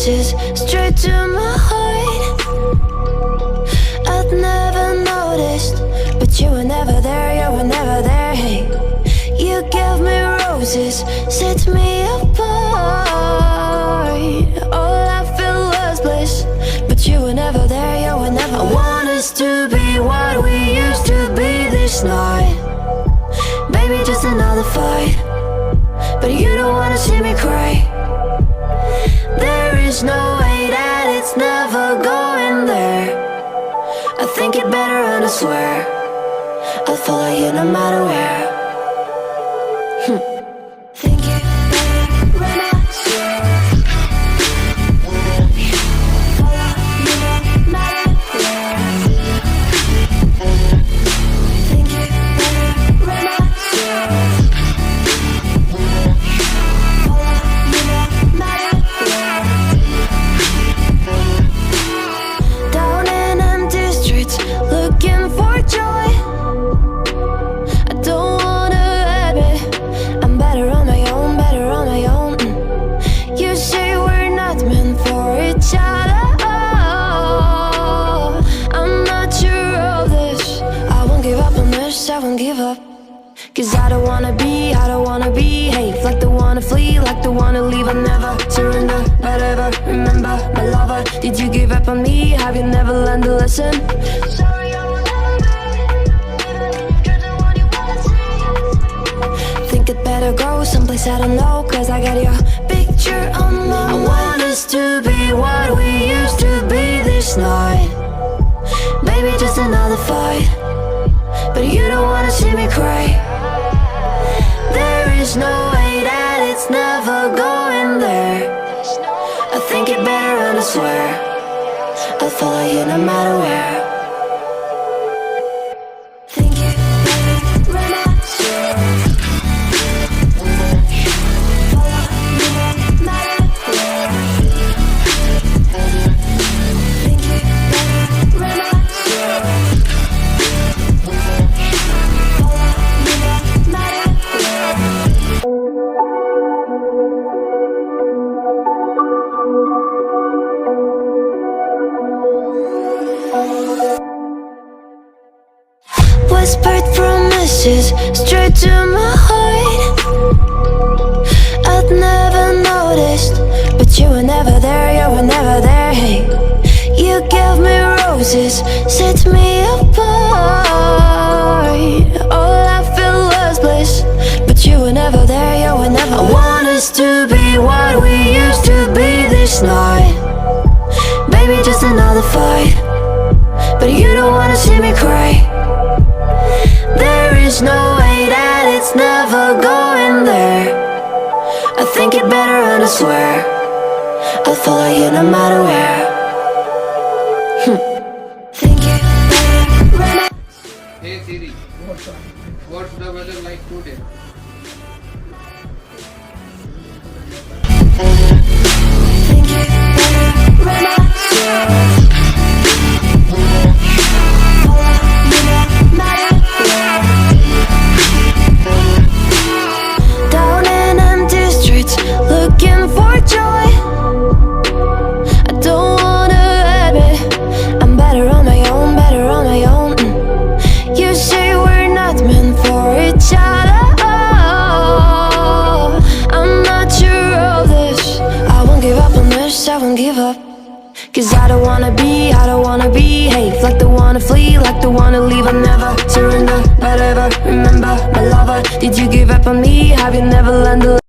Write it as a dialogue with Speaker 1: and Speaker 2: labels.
Speaker 1: promises straight to my heart. I'd never noticed, but you were never there, you were never there. Hey, you gave me roses, set me apart. All I felt was bliss, but you were never there, you were never there. I want us to be what we used to be this night. Baby, just another fight, but you don't wanna see me cry. There is no way that it's never going there. I think it better and I swear I'll follow you no matter where. Think it better when I swear. Follow you no matter where. Think it better when I swear. I won't give up, 'cause I don't wanna behave like the one to flee, like the one to leave. I never surrender, but ever remember my lover. Did you give up on me? Have you never learned a lesson? Sorry, I will never be, even if you're the one you wanna see. Think it better go someplace I don't know, 'cause I got your picture on my mind. I want us to be what we used to be this night. Baby, just another fight, but you don't wanna see me cry. There is no way that it's never going there. I think it better and I swear I'll follow you no matter where. Think it better when I swear. Follow you no matter where. Think it better when I swear. Whispered promises straight to my heart. I'd never noticed, but you were never there, you were never there. Hey, you gave me roses, set me apart. All I felt was bliss, but you were never there, you were never there. I want us to be what we used to be this night. Baby, just another fight, but you don't wanna see me cry. There is no way that it's never going there. I think it better and I swear I'll follow you no matter where. Think it better when I...
Speaker 2: Hey Siri, what's the weather like today?
Speaker 1: Think it better when I swear. Looking for joy, I don't wanna admit I'm better on my own, better on my own. You say we're not meant for each other. I'm not sure of this. I won't give up on this, I won't give up, 'cause I don't wanna behave like the one to flee, like the one to leave. I never surrender, but ever remember my lover. Did you give up on me? Have you never learned to